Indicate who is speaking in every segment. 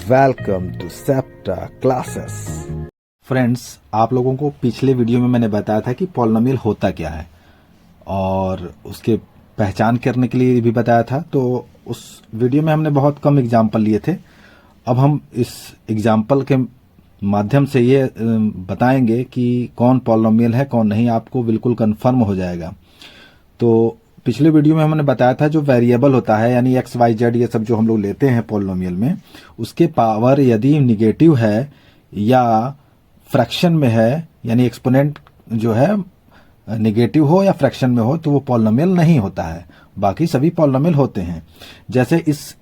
Speaker 1: Welcome to Septa classes. Friends, आप लोगों को पिछले वीडियो में मैंने बताया था कि पॉलिनोमियल होता क्या है और उसके पहचान करने के लिए भी बताया था। तो उस वीडियो में हमने बहुत कम एग्जाम्पल लिए थे। अब हम इस एग्जाम्पल के माध्यम से ये बताएंगे कि कौन पॉलिनोमियल है कौन नहीं, आपको बिल्कुल कंफर्म हो जाएगा। तो पिछले वीडियो में हमने बताया था जो वेरिएबल होता है यानी एक्स वाई जेड ये सब जो हम लोग लेते हैं पॉलिनोमियल में, उसके पावर यदि निगेटिव है या फ्रैक्शन में है यानी एक्सपोनेंट जो है निगेटिव हो या फ्रैक्शन में हो तो वो पॉलिनोमियल नहीं होता है। बाकी सभी पॉलिनोमियल होते हैं। जैसे इस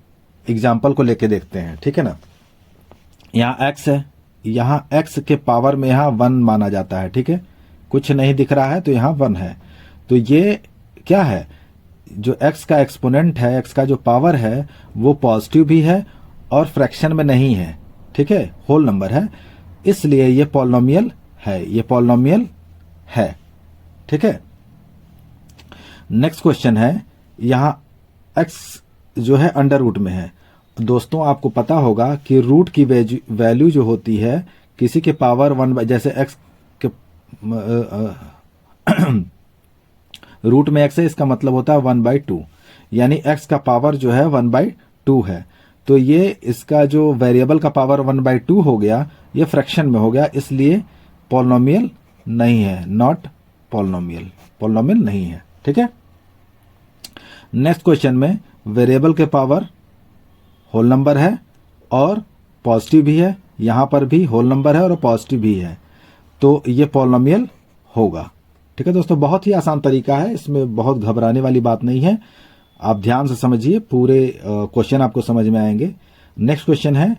Speaker 1: एग्जाम्पल को लेके देखते हैं, ठीक है ना। यहाँ एक्स है, यहाँ एक्स के पावर में यहाँ 1 माना जाता है, ठीक है। कुछ नहीं दिख रहा है तो यहाँ 1 है। तो ये क्या है, जो x का एक्सपोनेंट है, x का जो पावर है वो पॉजिटिव भी है और फ्रैक्शन में नहीं है, ठीक है, होल नंबर है, इसलिए ये पॉलिनोमियल है, ये पॉलिनोमियल है, ठीक है। नेक्स्ट क्वेश्चन है, यहां x जो है अंडर रूट में है। दोस्तों आपको पता होगा कि रूट की वैल्यू जो होती है किसी के पावर 1 जैसे x के रूट में x है, इसका मतलब होता है 1/2 यानी x का पावर जो है 1/2 है। तो ये इसका जो वेरिएबल का पावर 1/2 हो गया, ये फ्रैक्शन में हो गया, इसलिए पॉलिनोमियल नहीं है, नॉट पॉलिनोमियल, पॉलिनोमियल नहीं है, ठीक है। नेक्स्ट क्वेश्चन में वेरिएबल के पावर होल नंबर है और पॉजिटिव भी है, यहां पर भी होल नंबर है और पॉजिटिव भी है, तो ये पॉलिनोमियल होगा, ठीक है दोस्तों। बहुत ही आसान तरीका है, इसमें बहुत घबराने वाली बात नहीं है। आप ध्यान से समझिए, पूरे क्वेश्चन आपको समझ में आएंगे। नेक्स्ट क्वेश्चन है,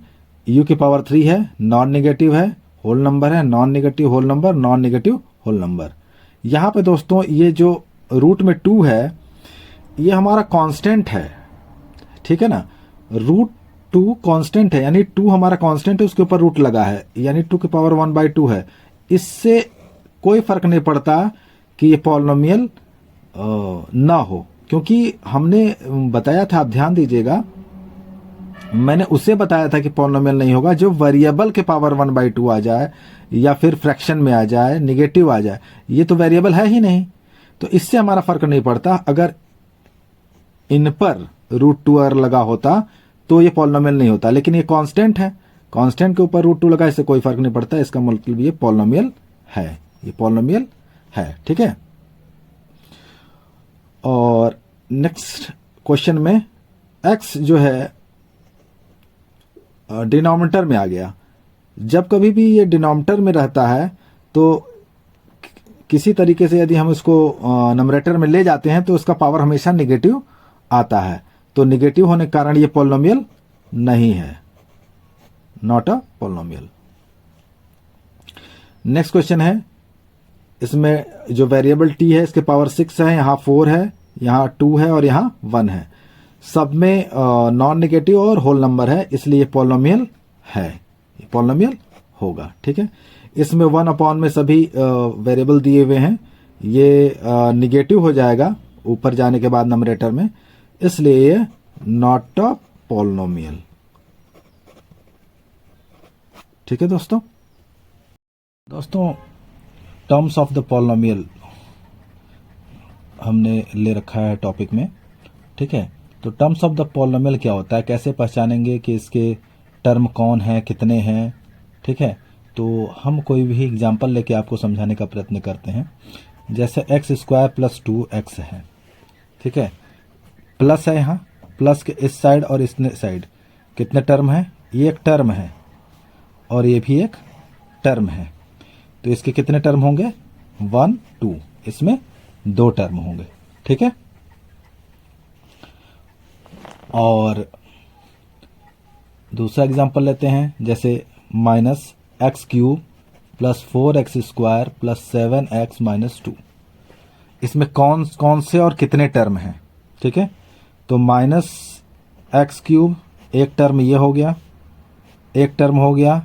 Speaker 1: u की पावर 3 है, नॉन नेगेटिव है, होल नंबर है, non negative whole number, non negative whole number. यहाँ पे दोस्तों ये जो रूट में 2 है ये हमारा कांस्टेंट है, ठीक है ना। रूट 2 कांस्टेंट है यानी 2 हमारा कांस्टेंट है, उसके ऊपर रूट लगा है यानी 2 की पावर 1/2 है। इससे कोई फर्क नहीं पड़ता कि ये पॉलिनोमियल ना हो, क्योंकि हमने बताया था, आप ध्यान दीजिएगा, मैंने उसे बताया था कि पॉलिनोमियल नहीं होगा जो वेरिएबल के पावर 1/2 आ जाए या फिर फ्रैक्शन में आ जाए, निगेटिव आ जाए। ये तो वेरिएबल है ही नहीं, तो इससे हमारा फर्क नहीं पड़ता। अगर इन पर √2 लगा होता तो ये पॉलिनोमियल नहीं होता, लेकिन ये कांस्टेंट है, कांस्टेंट के ऊपर √2 लगा, इससे कोई फर्क नहीं पड़ता। इसका मतलब ये पॉलिनोमियल है, ये पॉलिनोमियल है, ठीक है। और नेक्स्ट क्वेश्चन में x जो है डिनोमिनेटर में आ गया। जब कभी भी ये डिनोमिनेटर में रहता है तो किसी तरीके से यदि हम इसको नंबरेटर में ले जाते हैं तो उसका पावर हमेशा नेगेटिव आता है। तो नेगेटिव होने के कारण ये पॉलिनोमियल नहीं है, not a polynomial. Next question है, इसमें जो वेरिएबल t है इसके पावर 6 है, यहाँ 4 है, यहाँ 2 है और यहाँ 1 है। सब में नॉन नेगेटिव और होल नंबर है, इसलिए पॉलिनोमियल है, पॉलिनोमियल होगा, ठीक है। इसमें 1 में सभी वेरिएबल दिए हुए हैं, ये नेगेटिव हो जाएगा ऊपर जाने के बाद नंबरेटर में, इसलिए ये नॉट अ पॉलिनोमियल, ठीक है दोस्तों। टर्म्स ऑफ द पॉलिनोमियल हमने ले रखा है टॉपिक में, ठीक है। तो टर्म्स ऑफ द पॉलिनोमियल क्या होता है, कैसे पहचानेंगे कि इसके टर्म कौन है, कितने हैं, ठीक है। तो हम कोई भी एग्जांपल लेके आपको समझाने का प्रयत्न करते हैं। जैसे x² + 2x है, ठीक है, प्लस है, यहाँ प्लस के इस साइड और इस साइड कितने टर्म है, ये एक टर्म है और ये भी एक टर्म है, तो इसके कितने टर्म होंगे, 1 2, इसमें 2 टर्म होंगे, ठीक है। और दूसरा एग्जांपल लेते हैं, जैसे -x³ + 4x² + 7x - 2, इसमें कौन से और कितने टर्म हैं, ठीक है। तो -x³ एक टर्म ये हो गया, एक टर्म हो गया,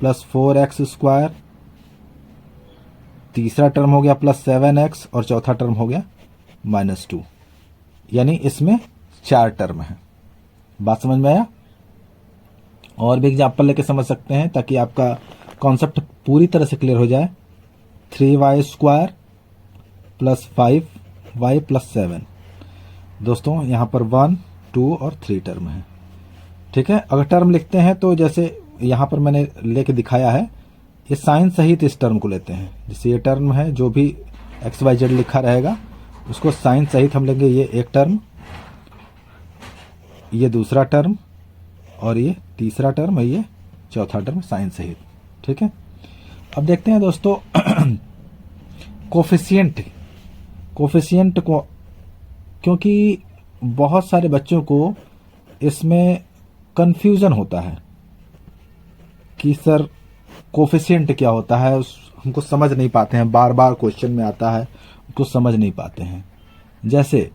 Speaker 1: प्लस 4x², तीसरा टर्म हो गया प्लस 7x और चौथा टर्म हो गया -2, यानी इसमें 4 टर्म है। बात समझ में आया। और भी एग्जाम्पल लेके समझ सकते हैं ताकि आपका कॉन्सेप्ट पूरी तरह से क्लियर हो जाए। 3y² plus 5y plus 7। दोस्तों यहाँ पर 1, 2 और 3 टर्म है। ठीक है, अगर टर्म लिखते हैं तो जैसे यहाँ पर मैंने लेके दिखाया है, ये साइन सहित इस टर्म को लेते हैं। जैसे ये टर्म है, जो भी XYZ लिखा रहेगा उसको साइन सहित हम लेंगे। ये एक टर्म, ये दूसरा टर्म, और ये तीसरा टर्म है, ये चौथा टर्म साइन सहित। ठीक है, अब देखते हैं दोस्तों कोफिशिएंट को, क्योंकि बहुत सारे बच्चों को इसमें कंफ्यूजन होता है कि सर कोफिशिएंट क्या होता है, हमको समझ नहीं पाते हैं, बार बार क्वेश्चन में आता है, उनको समझ नहीं पाते हैं। जैसे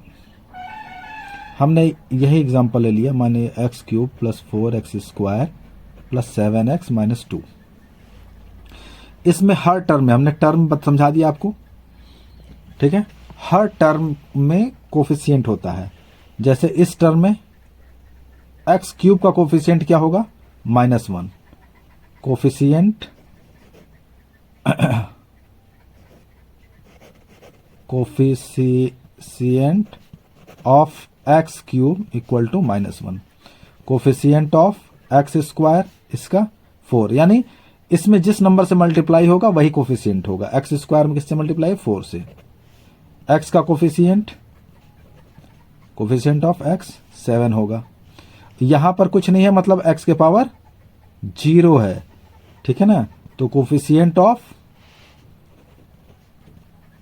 Speaker 1: हमने यही एग्जांपल ले लिया, माने x³ plus 4x² plus 7x minus 2। इसमें हर टर्म में हमने टर्म समझा दिया आपको। ठीक है, हर टर्म में कोफिशिएंट होता है। जैसे इस टर्म में x³ का कोफिशिएंट क्या होगा, -1। Coefficient of x³ equal to -1। Coefficient of x² इसका 4, यानी इसमें जिस नंबर से मल्टीप्लाई होगा वही कोफिशिएंट होगा। x² में किससे मल्टीप्लाई, 4 से। x का कोफिशिएंट ऑफ x 7 होगा। यहां पर कुछ नहीं है, मतलब x के पावर 0 है। ठीक है ना, तो coefficient of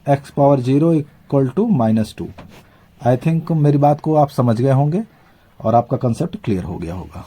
Speaker 1: x power 0 equal to -2। I think मेरी बात को आप समझ गए होंगे और आपका कंसेप्ट क्लियर हो गया होगा।